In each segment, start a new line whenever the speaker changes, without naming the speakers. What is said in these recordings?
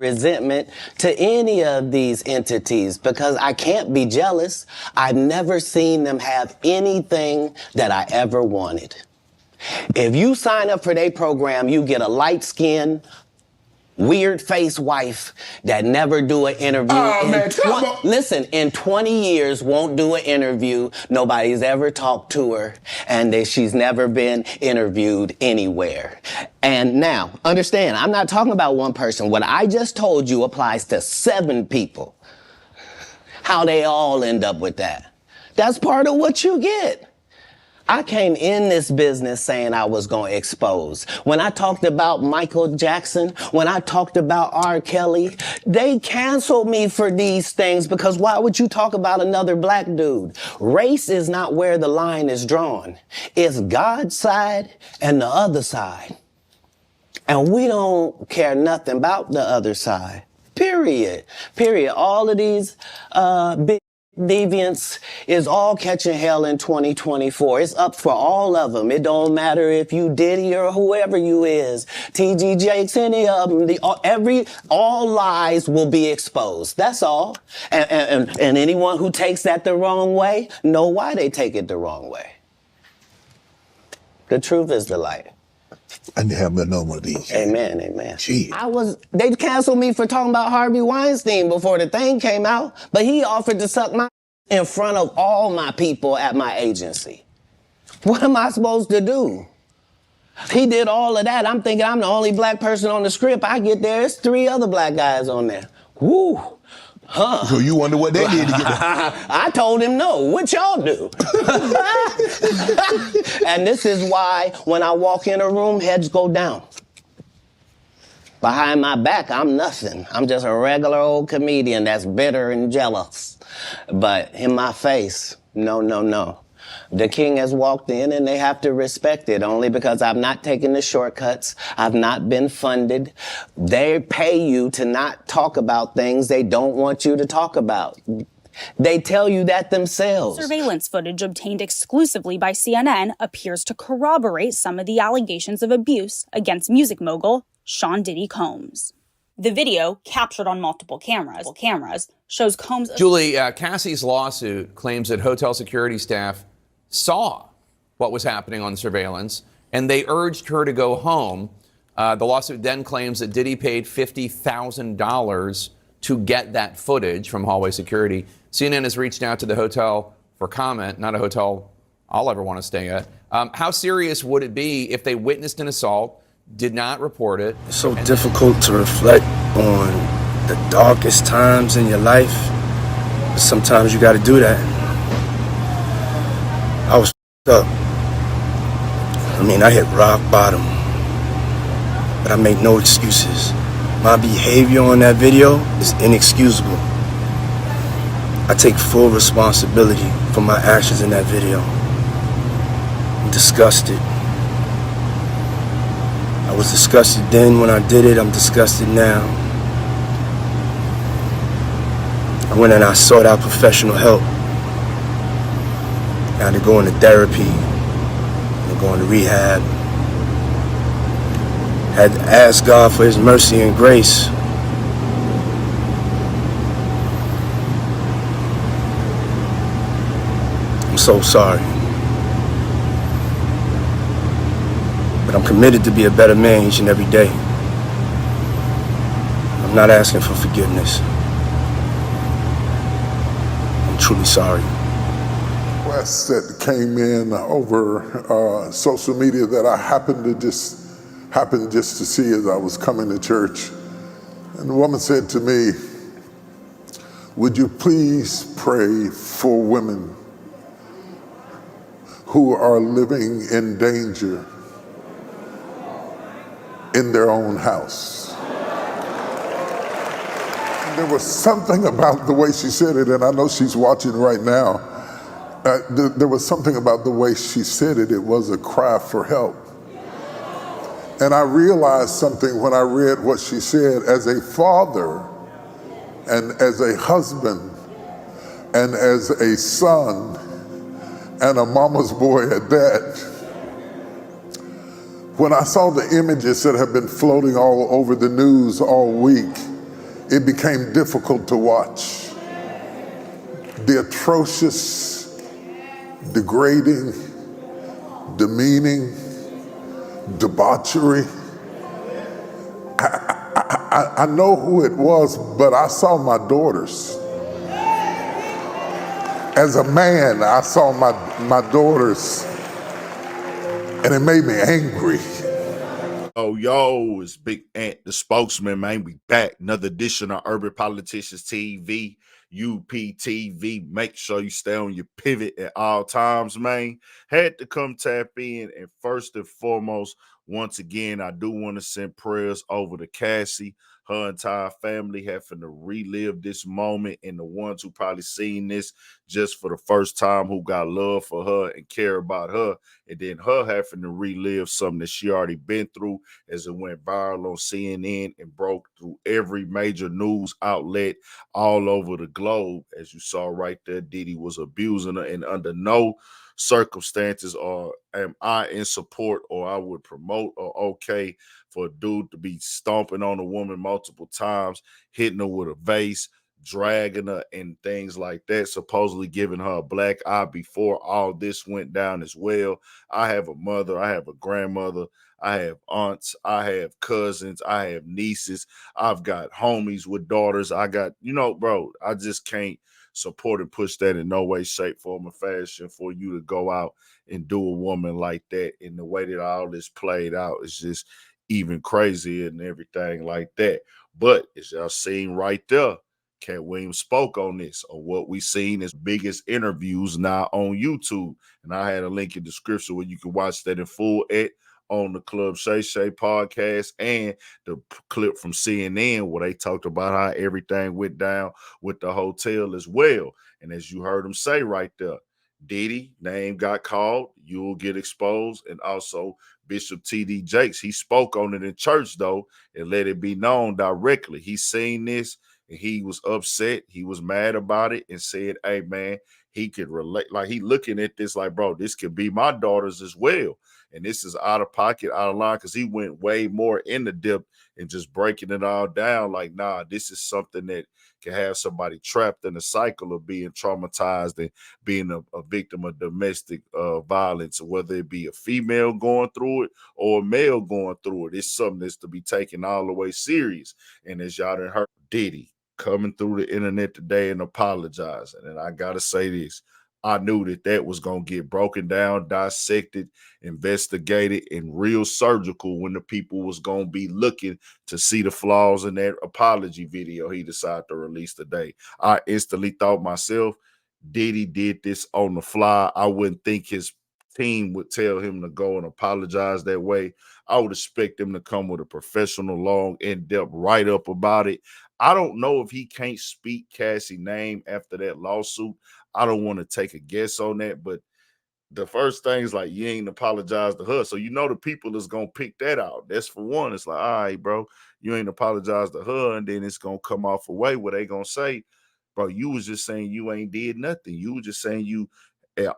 resentment to any of these entities because I can't be jealous. I've never seen them have anything that I ever wanted. If you sign up for their program, you get a light-skinned, weird-faced wife that never do an interview. Listen, in 20 years, won't do an interview. Nobody's ever talked to her, and she's never been interviewed anywhere. And now, understand, I'm not talking about one person. What I just told you applies to 7 people. How they all end up with that. That's part of what you get. I came in this business saying I was going to expose. When I talked about Michael Jackson, when I talked about R. Kelly, they canceled me for these things because why would you talk about another black dude? Race is not where the line is drawn. It's God's side and the other side. And we don't care nothing about the other side. Period. Period. All of these big deviants is all catching hell in 2024. It's up for all of them. It don't matter if you Diddy or whoever you is. TG Jakes, any of them. All lies will be exposed. That's all. And anyone who takes that the wrong way, know why they take it the wrong way. The truth is the light.
I didn't have no one of these.
Amen, amen.
Gee.
They canceled me for talking about Harvey Weinstein before the thing came out, but he offered to suck my in front of all my people at my agency. What am I supposed to do? He did all of that. I'm thinking I'm the only black person on the script. I get there, it's 3 other black guys on there. Woo. Huh.
So you wonder what they did to get there?
I told him no. What y'all do? And this is why when I walk in a room, heads go down. Behind my back, I'm nothing. I'm just a regular old comedian that's bitter and jealous. But in my face, no, no, no. The king has walked in and they have to respect it only because I've not taken the shortcuts. I've not been funded. They pay you to not talk about things they don't want you to talk about. They tell you that themselves.
Surveillance footage obtained exclusively by CNN appears to corroborate some of the allegations of abuse against music mogul Sean Diddy Combs. The video, captured on multiple cameras, shows Combs...
Julie, Cassie's lawsuit claims that hotel security staff saw what was happening on surveillance, and they urged her to go home. The lawsuit then claims that Diddy paid $50,000 to get that footage from hallway security. CNN has reached out to the hotel for comment, not a hotel I'll ever want to stay at. How serious would it be if they witnessed an assault, did not report it?
It's so difficult to reflect on the darkest times in your life, but sometimes you got to do that. I was up. I mean, I hit rock bottom, but I make no excuses. My behavior on that video is inexcusable. I take full responsibility for my actions in that video. I'm disgusted. I was disgusted then when I did it. I'm disgusted now. I went and I sought out professional help. I had to go into therapy and go into rehab. Had to ask God for his mercy and grace. I'm so sorry. But I'm committed to be a better man each and every day. I'm not asking for forgiveness. I'm truly sorry.
Requests that came in over social media that I happened just to see as I was coming to church. And the woman said to me, would you please pray for women who are living in danger in their own house? And there was something about the way she said it, and I know she's watching right now. There was something about the way she said it. It was a cry for help. And I realized something when I read what she said. As a father and as a husband and as a son and a mama's boy at that, when I saw the images that have been floating all over the news all week it became difficult to watch. The atrocious, degrading, demeaning, debauchery. I know who it was, but I saw my daughters. As a man, I saw my daughters, and it made me angry.
Oh, yo, it's Big Ant, the spokesman, man. We back. Another edition of Urban Politicians TV, UPTV. Make sure you stay on your pivot at all times, man. Had to come tap in. And first and foremost, once again, I do want to send prayers over to Cassie, her entire family, having to relive this moment, and the ones who probably seen this just for the first time, who got love for her and care about her, and then her having to relive something that she already been through as it went viral on CNN and broke through every major news outlet all over the globe. As you saw right there, Diddy was abusing her, and under no circumstances or am I in support or I would promote or okay for a dude to be stomping on a woman multiple times, hitting her with a vase, dragging her and things like that, supposedly giving her a black eye before all this went down as well. I have a mother, I have a grandmother, I have aunts, I have cousins, I have nieces, I've got homies with daughters. I got, bro, I just can't support and push that in no way, shape, form, or fashion for you to go out and do a woman like that. And the way that all this played out is just even crazier and everything like that. But as y'all seen right there, Katt Williams spoke on this, or what we seen as biggest interviews now on YouTube. And I had a link in the description where you can watch that in full on the Club Shay Shay podcast, and the clip from CNN where they talked about how everything went down with the hotel as well. And as you heard him say right there, Diddy name got called, you'll get exposed. And also Bishop T.D. Jakes, he spoke on it in church though, and let it be known directly. He seen this and he was upset. He was mad about it and said, hey man, he could relate. Like, he looking at this like, bro, this could be my daughters as well. And this is out of pocket, out of line, because he went way more in the depth and just breaking it all down. Like, nah, this is something that can have somebody trapped in a cycle of being traumatized and being a victim of domestic violence, whether it be a female going through it or a male going through it. It's something that's to be taken all the way serious. And as y'all done heard, Diddy coming through the internet today and apologizing. And I got to say this, I knew that was going to get broken down, dissected, investigated, and real surgical when the people was going to be looking to see the flaws in that apology video he decided to release today. I instantly thought myself, Diddy did this on the fly. I wouldn't think his team would tell him to go and apologize that way. I would expect him to come with a professional, long, in-depth write-up about it. I don't know if he can't speak Cassie's name after that lawsuit. I don't want to take a guess on that, but the first thing is like, you ain't apologize to her. So the people is going to pick that out. That's for one. It's like, all right, bro, you ain't apologize to her, and then it's going to come off a way where they going to say, bro, you was just saying you ain't did nothing. You was just saying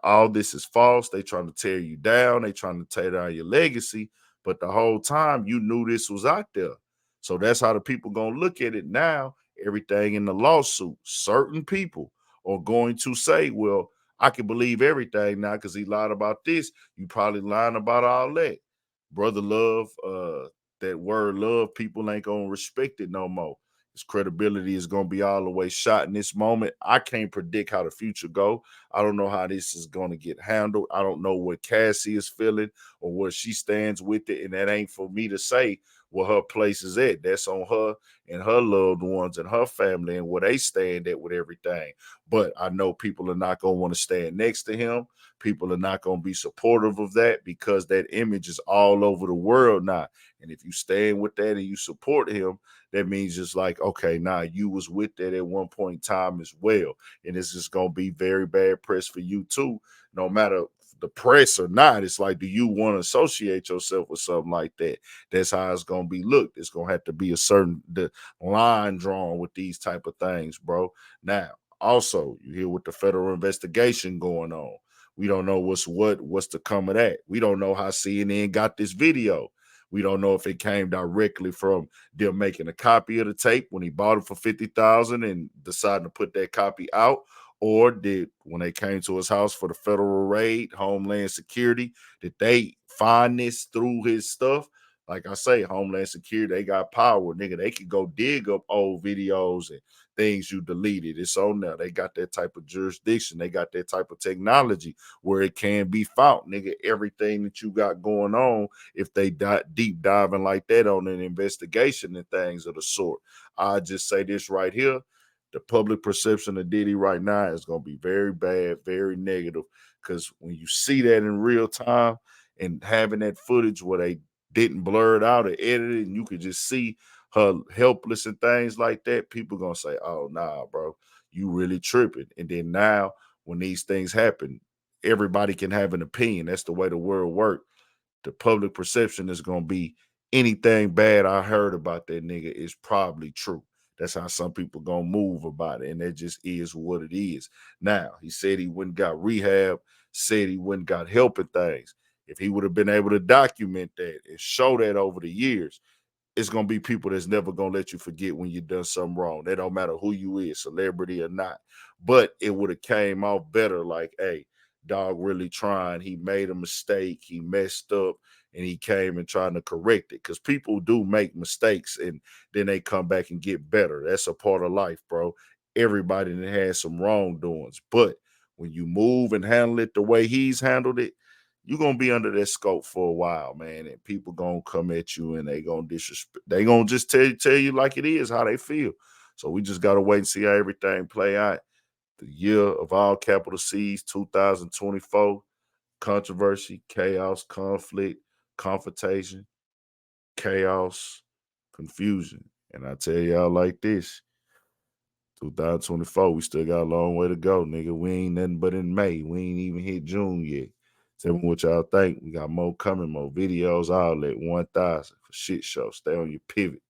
all this is false. They trying to tear you down. They trying to tear down your legacy. But the whole time you knew this was out there. So that's how the people going to look at it now. Everything in the lawsuit, certain people are going to say, well, I can believe everything now because he lied about this. You probably lying about all that. Brother love, that word love, people ain't going to respect it no more. His credibility is going to be all the way shot in this moment. I can't predict how the future go. I don't know how this is going to get handled. I don't know what Cassie is feeling or where she stands with it. And that ain't for me to say where her place is at. That's on her and her loved ones and her family and where they stand at with everything. But I know people are not going to want to stand next to him. People are not going to be supportive of that because that image is all over the world now. And if you stand with that and you support him, that means just like, okay, now you was with that at one point in time as well. And it's just going to be very bad press for you too, no matter the press or not. It's like, do you want to associate yourself with something like that? That's how it's going to be looked. It's going to have to be a certain line drawn with these type of things, bro. Now, also, you hear with the federal investigation going on. We don't know what's to come of that. We don't know how CNN got this video. We don't know if it came directly from them making a copy of the tape when he bought it for $50,000 and deciding to put that copy out, or did when they came to his house for the federal raid, Homeland Security, did they find this through his stuff? Like I say, Homeland Security, they got power, nigga. They could go dig up old videos and things you deleted. It's on there. They got that type of jurisdiction. They got that type of technology where it can be found, nigga. Everything that you got going on, if they deep diving like that on an investigation and things of the sort. I just say this right here. The public perception of Diddy right now is going to be very bad, very negative, because when you see that in real time and having that footage where they didn't blur it out or edit it, and you could just see her helpless and things like that, people gonna say, oh, nah, bro, you really tripping. And then now when these things happen, everybody can have an opinion. That's the way the world works. The public perception is gonna be anything bad I heard about that nigga is probably true. That's how some people gonna move about it, and that just is what it is. Now, he said he went and got rehab, said he went and got help and things. If he would have been able to document that and show that over the years, it's gonna be people that's never gonna let you forget when you done something wrong. They don't matter who you is, celebrity or not. But it would have came off better, like, hey, dog really trying. He made a mistake, he messed up, and he came and trying to correct it. Because people do make mistakes and then they come back and get better. That's a part of life, bro. Everybody that has some wrongdoings. But when you move and handle it the way he's handled it, you're gonna be under that scope for a while, man, and people gonna come at you and they gonna disrespect. They gonna just tell you like it is, how they feel. So we just gotta wait and see how everything play out. The year of all capital C's, 2024, controversy, chaos, conflict, confrontation, chaos, confusion. And I tell y'all like this, 2024, we still got a long way to go, nigga. We ain't nothing but in May. We ain't even hit June yet. Tell me what y'all think. We got more coming, more videos, all at 1,000 for shit show. Stay on your pivot.